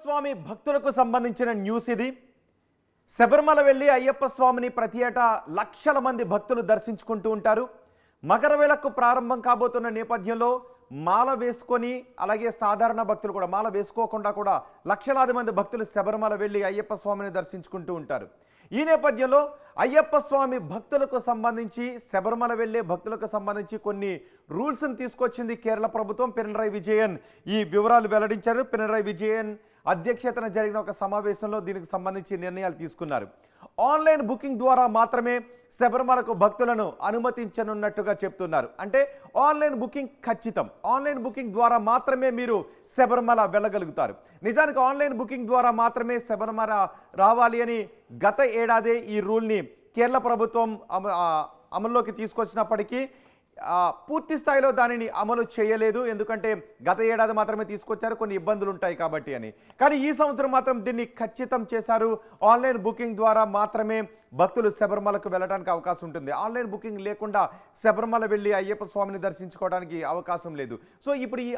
స్వామి భక్తులకు సంబంధించిన న్యూస్ ఇది. శబరిమల వెళ్ళి అయ్యప్ప స్వామిని ప్రతి ఏటా లక్షల మంది భక్తులు దర్శించుకుంటూ ఉంటారు. మకర వేళకు ప్రారంభం కాబోతున్న నేపథ్యంలో మాల వేసుకొని, అలాగే సాధారణ భక్తులు కూడా మాల వేసుకోకుండా కూడా లక్షలాది మంది భక్తులు శబరిమల వెళ్ళి అయ్యప్ప స్వామిని దర్శించుకుంటూ ఉంటారు. ఈ నేపథ్యంలో అయ్యప్ప స్వామి భక్తులకు సంబంధించి, శబరిమల వెళ్ళే భక్తులకు సంబంధించి కొన్ని రూల్స్ని తీసుకొచ్చింది కేరళ ప్రభుత్వం. పినరయి విజయన్ ఈ వివరాలు వెల్లడించారు. పినరయి విజయన్ అధ్యక్షతన జరిగిన ఒక సమావేశంలో దీనికి సంబంధించి నిర్ణయాలు తీసుకున్నారు. ఆన్లైన్ బుకింగ్ ద్వారా మాత్రమే శబరిమలకు భక్తులను అనుమతించనున్నట్టుగా చెప్తున్నారు. అంటే ఆన్లైన్ బుకింగ్ ఖచ్చితం. ఆన్లైన్ బుకింగ్ ద్వారా మాత్రమే మీరు శబరిమల వెళ్ళగలుగుతారు. నిజానికి ఆన్లైన్ బుకింగ్ ద్వారా మాత్రమే శబరిమల రావాలి అని గత ఏడాదే ఈ రూల్ని కేరళ ప్రభుత్వం అమల్లోకి తీసుకొచ్చినప్పటికీ పూర్తి స్థాయిలో దానిని అమలు చేయలేదు. ఎందుకంటే గత ఏడాది మాత్రమే తీసుకొచ్చారు, కొన్ని ఇబ్బందులు ఉంటాయి కాబట్టి అని. కానీ ఈ సంవత్సరం మాత్రం దీన్ని ఖచ్చితం చేశారు. ఆన్లైన్ బుకింగ్ ద్వారా మాత్రమే భక్తులు శబరిమలకు వెళ్ళడానికి అవకాశం ఉంటుంది. ఆన్లైన్ బుకింగ్ లేకుండా శబరిమల వెళ్ళి అయ్యప్ప స్వామిని దర్శించుకోవడానికి అవకాశం లేదు. సో ఇప్పుడు ఈ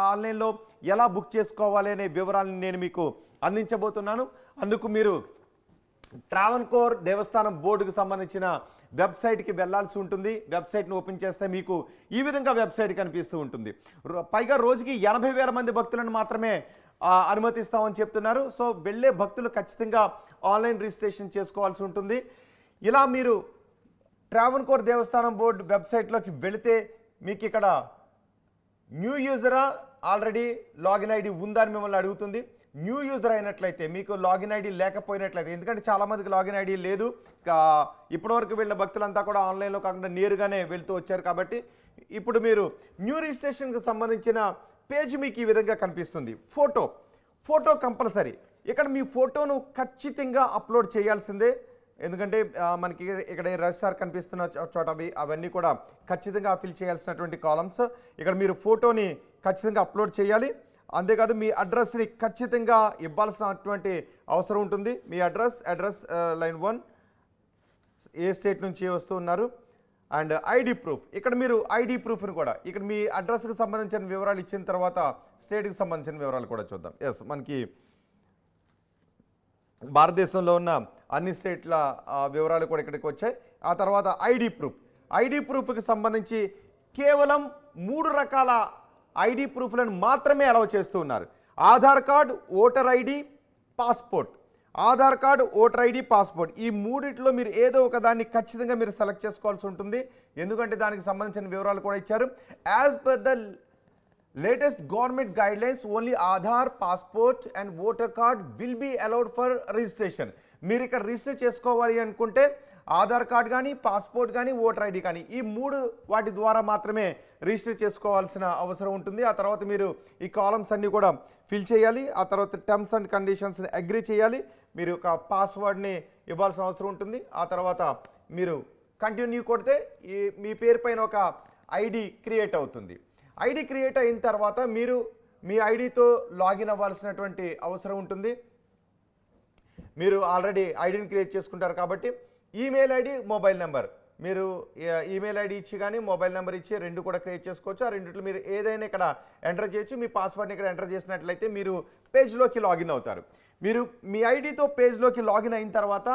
ఆన్లైన్లో ఎలా బుక్ చేసుకోవాలి అనే వివరాలను నేను మీకు అందించబోతున్నాను. అందుకు మీరు ట్రావెన్కోర్ దేవస్థానం బోర్డుకు సంబంధించిన వెబ్సైట్కి వెళ్లాల్సి ఉంటుంది. వెబ్సైట్ను ఓపెన్ చేస్తే మీకు ఈ విధంగా వెబ్సైట్ కనిపిస్తూ ఉంటుంది. పైగా రోజుకి 80,000 మంది భక్తులను మాత్రమే అనుమతిస్తామని చెప్తున్నారు. సో వెళ్ళే భక్తులు ఖచ్చితంగా ఆన్లైన్ రిజిస్ట్రేషన్ చేసుకోవాల్సి ఉంటుంది. ఇలా మీరు ట్రావెన్కోర్ దేవస్థానం బోర్డు వెబ్సైట్లోకి వెళితే మీకు ఇక్కడ న్యూ యూజరా, ఆల్రెడీ లాగిన్ ఐడి ఉందా అని మిమ్మల్ని అడుగుతుంది. న్యూ యూజర్ అయినట్లయితే, మీకు లాగిన్ ఐడి లేకపోయినట్లయితే, ఎందుకంటే చాలామందికి లాగిన్ ఐడి లేదు, ఇప్పటివరకు వెళ్ళిన భక్తులంతా కూడా ఆన్లైన్లో కాకుండా నేరుగానే వెళ్తూ వచ్చారు. కాబట్టి ఇప్పుడు మీరు న్యూ రిజిస్ట్రేషన్కి సంబంధించిన పేజ్ మీకు ఈ విధంగా కనిపిస్తుంది. Photo compulsory. ఇక్కడ మీ ఫోటోను ఖచ్చితంగా అప్లోడ్ చేయాల్సిందే. ఎందుకంటే మనకి ఇక్కడ రిజిస్టర్ కనిపిస్తున్న చోట అవన్నీ కూడా ఖచ్చితంగా ఫిల్ చేయాల్సినటువంటి కాలమ్స్. ఇక్కడ మీరు ఫోటోని ఖచ్చితంగా అప్లోడ్ చేయాలి. అంతేకాదు మీ అడ్రస్ని ఖచ్చితంగా ఇవ్వాల్సినటువంటి అవసరం ఉంటుంది. మీ అడ్రస్ లైన్ 1 ఏ స్టేట్ నుంచి వస్తూ ఉన్నారు, అండ్ ఐడి ప్రూఫ్. ఇక్కడ మీరు ఐడి ప్రూఫ్ని కూడా ఇక్కడ మీ అడ్రస్కి సంబంధించిన వివరాలు ఇచ్చిన తర్వాత స్టేట్కి సంబంధించిన వివరాలు కూడా చూద్దాం. మనకి భారతదేశంలో ఉన్న అన్ని స్టేట్ల వివరాలు కూడా ఇక్కడికి వచ్చాయి. ఆ తర్వాత ఐడి ప్రూఫ్కి సంబంధించి కేవలం 3 రకాల ఐడి ప్రూఫ్లను మాత్రమే అలౌ చేస్తూ ఉన్నారు. Aadhaar card, voter ID, passport. Aadhaar card, voter ID, passport, ఈ మూడిట్లో మీరు ఏదో ఒక దాన్ని ఖచ్చితంగా మీరు సెలెక్ట్ చేసుకోవాల్సి ఉంటుంది. ఎందుకంటే దానికి సంబంధించిన వివరాలు కూడా ఇచ్చారు. As per the latest government guidelines only Aadhaar, passport and voter card will be allowed for registration. మీరు ఇక్కడ రిజిస్టర్ చేసుకోవాలి అనుకుంటే ఆధార్ కార్డ్ కానీ, పాస్పోర్ట్ కానీ, ఓటర్ ఐడి కానీ, ఈ 3 వాటి ద్వారా మాత్రమే రిజిస్టర్ చేసుకోవాల్సిన అవసరం ఉంటుంది. ఆ తర్వాత మీరు ఈ కాలమ్స్ అన్నీ కూడా ఫిల్ చేయాలి. ఆ తర్వాత టర్మ్స్ అండ్ కండిషన్స్ని అగ్రీ చేయాలి. మీరు ఒక పాస్వర్డ్ని ఇవ్వాల్సిన అవసరం ఉంటుంది. ఆ తర్వాత మీరు కంటిన్యూ కొడితే మీ పేరు పైన ఒక ఐడి క్రియేట్ అవుతుంది. ఐడి క్రియేట్ అయిన తర్వాత మీరు మీ ఐడితో లాగిన్ అవ్వాల్సినటువంటి అవసరం ఉంటుంది. మీరు ఆల్రెడీ ఐడిని క్రియేట్ చేసుకుంటారు కాబట్టి ఈమెయిల్ ఐడి, మొబైల్ నెంబర్, మీరు ఈమెయిల్ ఐడి ఇచ్చి కానీ మొబైల్ నెంబర్ ఇచ్చి 2 కూడా క్రియేట్ చేసుకోవచ్చు. ఆ రెండిట్లో మీరు ఏదైనా ఇక్కడ ఎంటర్ చేయొచ్చు. మీ పాస్వర్డ్ని ఇక్కడ ఎంటర్ చేసినట్లయితే మీరు పేజ్లోకి లాగిన్ అవుతారు. మీరు మీ ఐడితో పేజ్లోకి లాగిన్ అయిన తర్వాత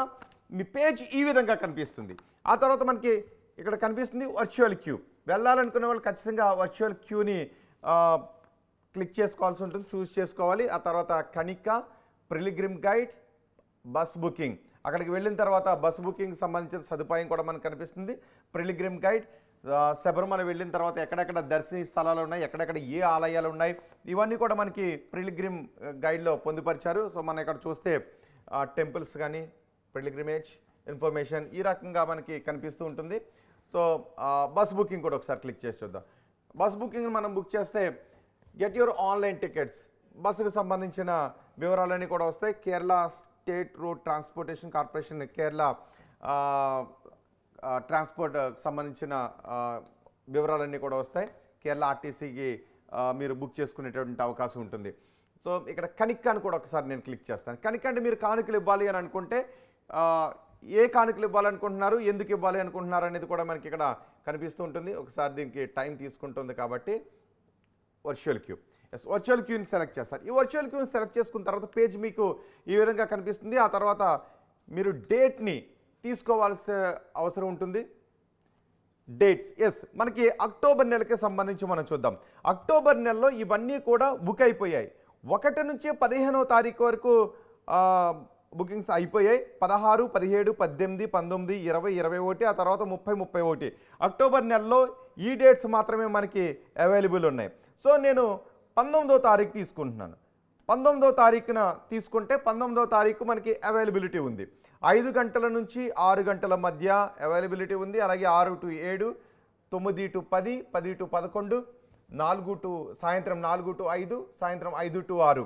మీ పేజ్ ఈ విధంగా కనిపిస్తుంది. ఆ తర్వాత మనకి ఇక్కడ కనిపిస్తుంది వర్చువల్ క్యూ. వెళ్ళాలనుకునే వాళ్ళు ఖచ్చితంగా వర్చువల్ క్యూని క్లిక్ చేసుకోవాల్సి ఉంటుంది, చూస్ చేసుకోవాలి. ఆ తర్వాత కనిక, పిల్గ్రిమ్ గైడ్, బస్ బుకింగ్. అక్కడికి వెళ్ళిన తర్వాత బస్ బుకింగ్ సంబంధించిన సదుపాయం కూడా మనకు కనిపిస్తుంది. పిల్గ్రిమ్ గైడ్, శబరిమల వెళ్ళిన తర్వాత ఎక్కడెక్కడ దర్శనీయ స్థలాలు ఉన్నాయి, ఎక్కడెక్కడ ఏ ఆలయాలు ఉన్నాయి, ఇవన్నీ కూడా మనకి పిల్గ్రిమ్ గైడ్లో పొందుపరిచారు. సో మనం ఇక్కడ చూస్తే టెంపుల్స్ కానీ, పిల్గ్రిమేజ్ ఇన్ఫర్మేషన్ ఈ రకంగా మనకి కనిపిస్తూ ఉంటుంది. సో బస్ బుకింగ్ కూడా ఒకసారి క్లిక్ చేసి చూద్దాం. బస్ బుకింగ్ మనం బుక్ చేస్తే గెట్ యువర్ ఆన్లైన్ టికెట్స్, బస్సుకు సంబంధించిన వివరాలన్నీ కూడా వస్తాయి. Kerala state road transportation corporation, Kerala transport సంబంధించిన వివరాలన్నీ కూడా వస్తాయి. కేరళ ఆర్టీసీకి మీరు బుక్ చేసుకునేటువంటి అవకాశం ఉంటుంది. సో ఇక్కడ కనిక్ అని కూడా ఒకసారి నేను క్లిక్ చేస్తాను. కనిక్ అంటే మీరు కానుకలు ఇవ్వాలి అని అనుకుంటే ఏ కానుకలు ఇవ్వాలనుకుంటున్నారు, ఎందుకు ఇవ్వాలి అనుకుంటున్నారు అనేది కూడా మనకి ఇక్కడ కనిపిస్తూ ఉంటుంది. ఒకసారి దీనికి టైం తీసుకుంటుంది కాబట్టి వర్చువల్ క్యూ. ఎస్, వర్చువల్ క్యూని సెలెక్ట్ చేస్తారు. ఈ వర్చువల్ క్యూని సెలెక్ట్ చేసుకున్న తర్వాత పేజ్ మీకు ఈ విధంగా కనిపిస్తుంది. ఆ తర్వాత మీరు డేట్ని తీసుకోవాల్సిన అవసరం ఉంటుంది. డేట్స్, ఎస్, మనకి అక్టోబర్ నెలకి సంబంధించి మనం చూద్దాం. అక్టోబర్ నెలలో ఇవన్నీ కూడా బుక్ అయిపోయాయి. 1 నుంచి 15వ తారీఖు వరకు బుకింగ్స్ అయిపోయాయి. 16, 17, 18, 19, 20, 21, ఆ తర్వాత 30, 31 అక్టోబర్ నెలలో ఈ డేట్స్ మాత్రమే మనకి అవైలబుల్ ఉన్నాయి. సో నేను 19వ తారీఖు తీసుకుంటున్నాను. 19వ తారీఖున తీసుకుంటే 19వ తారీఖు మనకి అవైలబిలిటీ ఉంది. 5 గంటల నుంచి 6 గంటల మధ్య అవైలబిలిటీ ఉంది. అలాగే 6 to 7, 9 to 10, 10 to 11, 4 to సాయంత్రం 4 to 5, సాయంత్రం 5 to 6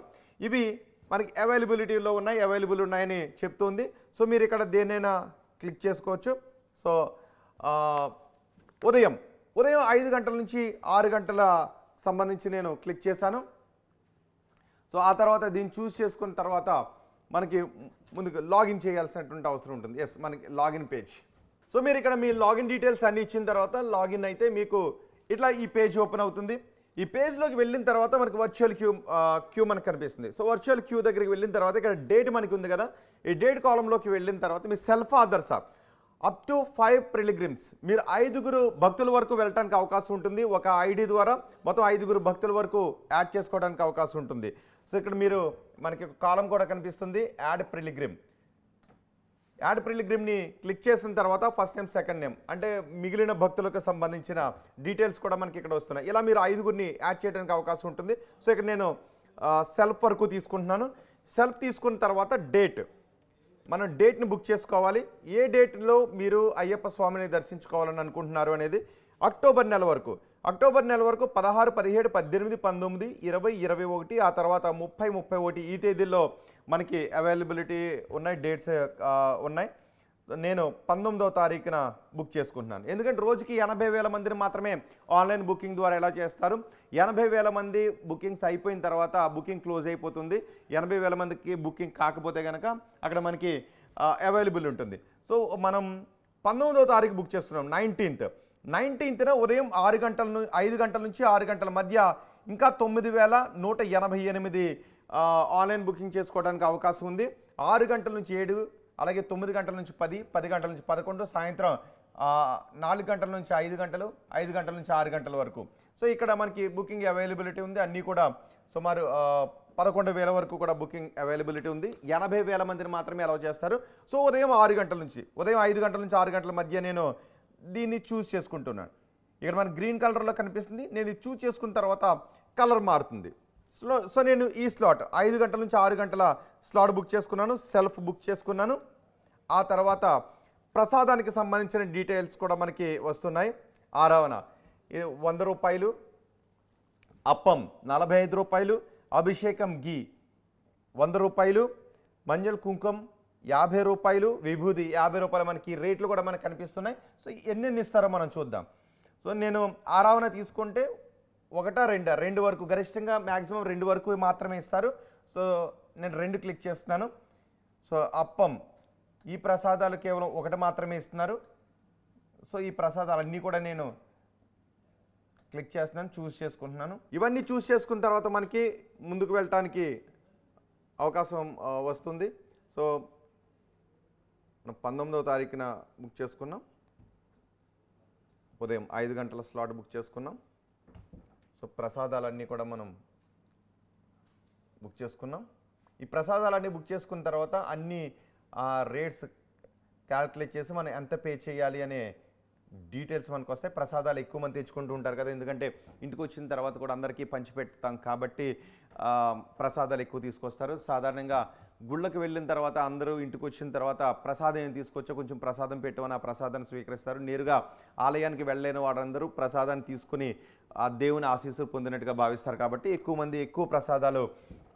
ఇవి మనకి అవైలబిలిటీలో అవైలబుల్ ఉన్నాయని చెప్తుంది. సో మీరు ఇక్కడ దేనైనా క్లిక్ చేసుకోవచ్చు. సో ఉదయం 5 గంటల నుంచి 6 గంటల సంబంధించి నేను క్లిక్ చేశాను. సో ఆ తర్వాత దీన్ని చూస్ చేసుకున్న తర్వాత మనకి ముందుకు లాగిన్ చేయాల్సినటువంటి అవసరం ఉంటుంది. ఎస్, మనకి లాగిన్ పేజ్. సో మీరు ఇక్కడ మీ లాగిన్ డీటెయిల్స్ అన్ని ఇచ్చిన తర్వాత లాగిన్ అయితే మీకు ఇట్లా ఈ పేజ్ ఓపెన్ అవుతుంది. ఈ పేజ్లోకి వెళ్ళిన తర్వాత మనకి వర్చువల్ క్యూ మనకు కనిపిస్తుంది. సో వర్చువల్ క్యూ దగ్గరికి వెళ్ళిన తర్వాత ఇక్కడ డేట్ మనకి ఉంది కదా, ఈ డేట్ కాలంలోకి వెళ్ళిన తర్వాత మీ సెల్ఫ్ ఆదర్శ అప్ టు 5 పిల్గ్రిమ్స్, మీరు 5 భక్తుల వరకు వెళ్ళడానికి అవకాశం ఉంటుంది. ఒక ఐడి ద్వారా మొత్తం 5 భక్తుల వరకు యాడ్ చేసుకోవడానికి అవకాశం ఉంటుంది. సో ఇక్కడ మీరు మనకి ఒక కాలం కూడా కనిపిస్తుంది, యాడ్ పిల్గ్రిమ్. యాడ్ పిల్గ్రిమ్ని క్లిక్ చేసిన తర్వాత ఫస్ట్ నేమ్, సెకండ్ నేమ్, అంటే మిగిలిన భక్తులకు సంబంధించిన డీటెయిల్స్ కూడా మనకి ఇక్కడ వస్తున్నాయి. ఇలా మీరు 5 యాడ్ చేయడానికి అవకాశం ఉంటుంది. సో ఇక్కడ నేను సెల్ఫ్ వరకు తీసుకుంటున్నాను. సెల్ఫ్ తీసుకున్న తర్వాత డేట్, మనం డేట్ని బుక్ చేసుకోవాలి. ఏ డేట్లో మీరు అయ్యప్ప స్వామిని దర్శించుకోవాలని అనుకుంటున్నారు అనేది అక్టోబర్ నెల వరకు 16, 17, 18, 19, 20, 21, ఆ తర్వాత 30, 31 ఈ తేదీల్లో మనకి అవైలబిలిటీ ఉన్నాయి, డేట్స్ ఉన్నాయి. నేను 19వ తారీఖున బుక్ చేసుకుంటున్నాను. ఎందుకంటే రోజుకి 80,000 మందిని మాత్రమే ఆన్లైన్ బుకింగ్ ద్వారా ఎలా చేస్తారు. 80,000 మంది బుకింగ్స్ అయిపోయిన తర్వాత బుకింగ్ క్లోజ్ అయిపోతుంది. 80,000 మందికి బుకింగ్ కాకపోతే కనుక అక్కడ మనకి అవైలబుల్ ఉంటుంది. సో మనం 19వ తారీఖు బుక్ చేస్తున్నాం. 19న ఉదయం 5 గంటల నుంచి 6 గంటల మధ్య ఇంకా 9,188 ఆన్లైన్ బుకింగ్ చేసుకోవడానికి అవకాశం ఉంది. 6 గంటల నుంచి 7, అలాగే 9 గంటల నుంచి 10, 10 గంటల నుంచి 11, సాయంత్రం 4 గంటల నుంచి 5 గంటలు, 5 గంటల నుంచి 6 గంటల వరకు. సో ఇక్కడ మనకి బుకింగ్ అవైలబిలిటీ ఉంది. అన్నీ కూడా సుమారు 11,000 వరకు కూడా బుకింగ్ అవైలబిలిటీ ఉంది. 80,000 మందిని మాత్రమే అలౌ చేస్తారు. సో ఉదయం 5 గంటల నుంచి 6 గంటల మధ్య నేను దీన్ని చూస్ చేసుకుంటున్నాను. ఇక్కడ మనకి గ్రీన్ కలర్లో కనిపిస్తుంది. నేను ఇది చూస్ చేసుకున్న తర్వాత కలర్ మారుతుంది. సో నేను ఈ స్లాట్ 5 గంటల నుంచి 6 గంటల స్లాట్ బుక్ చేసుకున్నాను, సెల్ఫ్ బుక్ చేసుకున్నాను. ఆ తర్వాత ప్రసాదానికి సంబంధించిన డీటెయిల్స్ కూడా మనకి వస్తున్నాయి. ఆరావణ ఇది 100 రూపాయలు, అప్పం 45 రూపాయలు, అభిషేకం ఘీ 100 రూపాయలు, మంజల్ కుంకుమ 50 రూపాయలు, విభూది 50 రూపాయలు. మనకి రేట్లు కూడా మనకు కనిపిస్తున్నాయి. సో ఎన్ని ఇస్తారో మనం చూద్దాం. సో నేను ఆరావణ తీసుకుంటే 1, 2 వరకు, గరిష్టంగా మ్యాక్సిమం 2 వరకు మాత్రమే ఇస్తారు. సో నేను 2 క్లిక్ చేస్తున్నాను. సో అప్పం, ఈ ప్రసాదాలు కేవలం 1 మాత్రమే ఇస్తున్నారు. సో ఈ ప్రసాదాలన్నీ కూడా నేను క్లిక్ చేస్తున్నాను, చూస్ చేసుకుంటున్నాను. ఇవన్నీ చూస్ చేసుకున్న తర్వాత మనకి ముందుకు వెళ్ళటానికి అవకాశం వస్తుంది. సో మనం 19వ తారీఖున బుక్ చేసుకున్నాం. ఉదయం 5 గంటల స్లాట్ బుక్ చేసుకున్నాం. సో ప్రసాదాలన్నీ కూడా మనం బుక్ చేసుకున్నాం. ఈ ప్రసాదాలన్నీ బుక్ చేసుకున్న తర్వాత అన్ని రేట్స్ క్యాల్కులేట్ చేసి మనం ఎంత పే చేయాలి అనే డీటెయిల్స్ మనకు వస్తాయి. ప్రసాదాలు ఎక్కువ మంది తెచ్చుకుంటూ ఉంటారు కదా, ఎందుకంటే ఇంటికి వచ్చిన తర్వాత కూడా అందరికీ పంచిపెడతాం కాబట్టి ప్రసాదాలు ఎక్కువ తీసుకొస్తారు. సాధారణంగా గుళ్ళకి వెళ్ళిన తర్వాత అందరూ ఇంటికి వచ్చిన తర్వాత ప్రసాదం ఏం తీసుకొచ్చో కొంచెం ప్రసాదం పెట్టమని ఆ ప్రసాదాన్ని స్వీకరిస్తారు. నేరుగా ఆలయానికి వెళ్ళలేని వారందరూ ప్రసాదాన్ని తీసుకుని ఆ దేవుని ఆశీస్సులు పొందినట్టుగా భావిస్తారు కాబట్టి ఎక్కువ మంది ఎక్కువ ప్రసాదాలు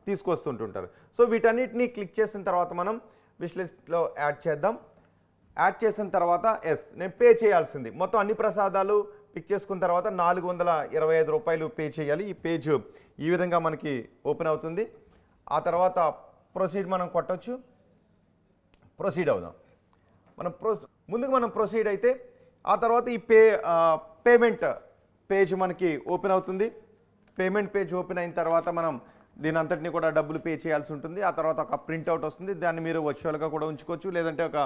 తీసుకొస్తుంటుంటారు. సో వీటన్నిటిని క్లిక్ చేసిన తర్వాత మనం విష్ లిస్ట్లో యాడ్ చేద్దాం. యాడ్ చేసిన తర్వాత నేను పే చేయాల్సింది మొత్తం అన్ని ప్రసాదాలు పిక్ చేసుకున్న తర్వాత 425 రూపాయలు పే చేయాలి. ఈ పేజ్ ఈ విధంగా మనకి ఓపెన్ అవుతుంది. ఆ తర్వాత ప్రొసీడ్ మనం కొట్టవచ్చు. ప్రొసీడ్ అవుదాం. ముందుకు మనం ప్రొసీడ్ అయితే ఆ తర్వాత ఈ పేమెంట్ పేజ్ మనకి ఓపెన్ అవుతుంది. పేమెంట్ పేజ్ ఓపెన్ అయిన తర్వాత మనం దీని అంతటిని కూడా డబ్బులు పే చేయాల్సి ఉంటుంది. ఆ తర్వాత ఒక ప్రింట్అవుట్ వస్తుంది, దాన్ని మీరు వర్చువల్గా కూడా ఉంచుకోవచ్చు, లేదంటే ఒక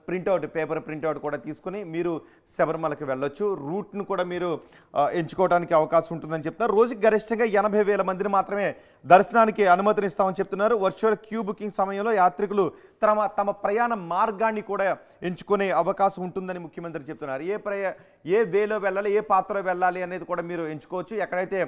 ప్రింట్అవుట్ పేపర్ ప్రింట్అవుట్ కూడా తీసుకుని మీరు శబరిమలకి వెళ్ళొచ్చు. రూట్ను కూడా మీరు ఎంచుకోవడానికి అవకాశం ఉంటుందని చెప్తున్నారు. రోజుకి గరిష్టంగా 80,000 మందిని మాత్రమే దర్శనానికి అనుమతినిస్తామని చెప్తున్నారు. వర్చువల్ క్యూ బుకింగ్ సమయంలో యాత్రికులు తమ ప్రయాణ మార్గాన్ని కూడా ఎంచుకునే అవకాశం ఉంటుందని ముఖ్యమంత్రి చెప్తున్నారు. ఏ వేలో వెళ్ళాలి, ఏ పాత్రలో వెళ్ళాలి అనేది కూడా మీరు ఎంచుకోవచ్చు. ఎక్కడైతే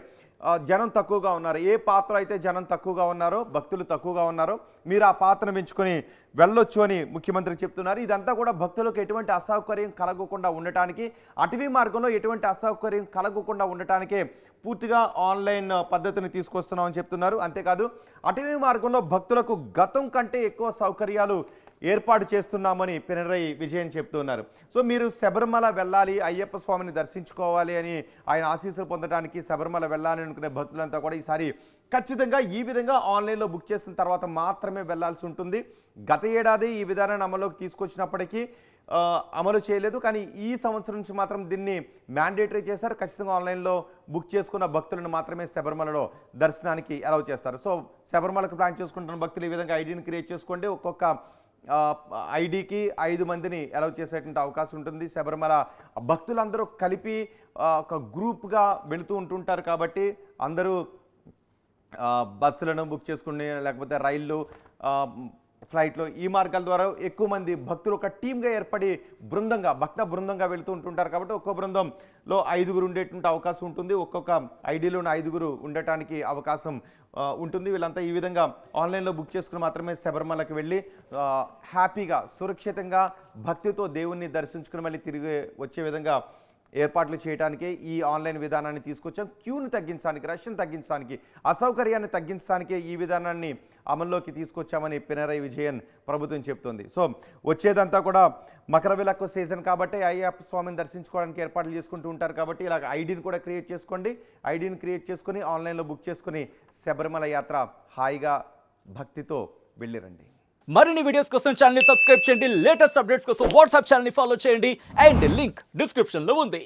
జనం తక్కువగా ఉన్నారు, ఏ పాత్ర అయితే జనం తక్కువగా ఉన్నారో, భక్తులు తక్కువగా ఉన్నారో మీరు ఆ పాత్రను ఎంచుకొని వెళ్ళొచ్చు అని ముఖ్యమంత్రి చెప్తున్నారు. ఇదంతా కూడా భక్తులకు ఎటువంటి అసౌకర్యం కలగకుండా ఉండటానికి, అటవీ మార్గంలో ఎటువంటి అసౌకర్యం కలగకుండా ఉండటానికే పూర్తిగా ఆన్లైన్ పద్ధతిని తీసుకొస్తున్నామని చెప్తున్నారు. అంతేకాదు అటవీ మార్గంలో భక్తులకు గతం కంటే ఎక్కువ సౌకర్యాలు ఏర్పాటు చేస్తున్నామని పినరయి విజయన్ చెప్తున్నారు. సో మీరు శబరిమల వెళ్ళాలి, అయ్యప్ప స్వామిని దర్శించుకోవాలి అని, ఆయన ఆశీస్సులు పొందడానికి శబరిమల వెళ్ళాలి అనుకునే భక్తులంతా కూడా ఈసారి ఖచ్చితంగా ఈ విధంగా ఆన్లైన్లో బుక్ చేసిన తర్వాత మాత్రమే వెళ్ళాల్సి ఉంటుంది. గత ఏడాది ఈ విధానాన్ని అమలులోకి తీసుకొచ్చినప్పటికీ అమలు చేయలేదు, కానీ ఈ సంవత్సరం నుంచి మాత్రం దీన్ని మ్యాండేటరీ చేశారు. ఖచ్చితంగా ఆన్లైన్లో బుక్ చేసుకున్న భక్తులను మాత్రమే శబరిమలలో దర్శనానికి అలౌ చేస్తారు. సో శబరిమలకు ప్లాన్ చేసుకుంటున్న భక్తులు ఈ విధంగా ఐడిని క్రియేట్ చేసుకోండి. ఒక్కొక్క ఐడికి 5 మందిని అలౌ చేసేటువంటి అవకాశం ఉంటుంది. శబరిమల భక్తులందరూ కలిపి ఒక గ్రూప్గా వెళుతూ ఉంటుంటారు కాబట్టి అందరూ బస్సులను బుక్ చేసుకుని, లేకపోతే రైళ్ళు, ఫ్లైట్లో, ఈ మార్గాల ద్వారా ఎక్కువ మంది భక్తులు ఒక టీమ్గా ఏర్పడి భక్త బృందంగా వెళుతూ ఉంటుంటారు కాబట్టి ఒక్కో బృందంలో 5 ఉండేటువంటి అవకాశం ఉంటుంది. ఒక్కొక్క ఐడిలోని 5 ఉండటానికి అవకాశం ఉంటుంది. వీళ్ళంతా ఈ విధంగా ఆన్లైన్లో బుక్ చేసుకుని మాత్రమే శబరిమలకి వెళ్ళి హ్యాపీగా, సురక్షితంగా, భక్తితో దేవుణ్ణి దర్శించుకుని మళ్ళీ తిరిగి వచ్చే విధంగా ఏర్పాట్లు చేయడానికే ఈ ఆన్లైన్ విధానాన్ని తీసుకొచ్చాం. క్యూని తగ్గించడానికి, రష్ను తగ్గించడానికి, అసౌకర్యాన్ని తగ్గించడానికే ఈ విధానాన్ని అమల్లోకి తీసుకొచ్చామని పినరయి విజయన్ ప్రభుత్వం చెప్తుంది. సో వచ్చేదంతా కూడా మకర విలక్కు సీజన్ కాబట్టి అయ్యప్ప స్వామిని దర్శించుకోవడానికి ఏర్పాట్లు చేసుకుంటూ ఉంటారు కాబట్టి ఇలాగ ఐడిని కూడా క్రియేట్ చేసుకోండి. ఐడిని క్రియేట్ చేసుకుని ఆన్లైన్లో బుక్ చేసుకుని శబరిమల యాత్ర హాయిగా భక్తితో వెళ్ళిరండి. మరిన్ని వీడియోస్ కోసం ఛానల్ ని సబ్స్క్రైబ్ చేయండి. లేటెస్ట్ అప్డేట్స్ కోసం వాట్సాప్ ఛానల్ ని ఫాలో చేయండి. అండ్ లింక్ డిస్క్రిప్షన్ లో ఉంది.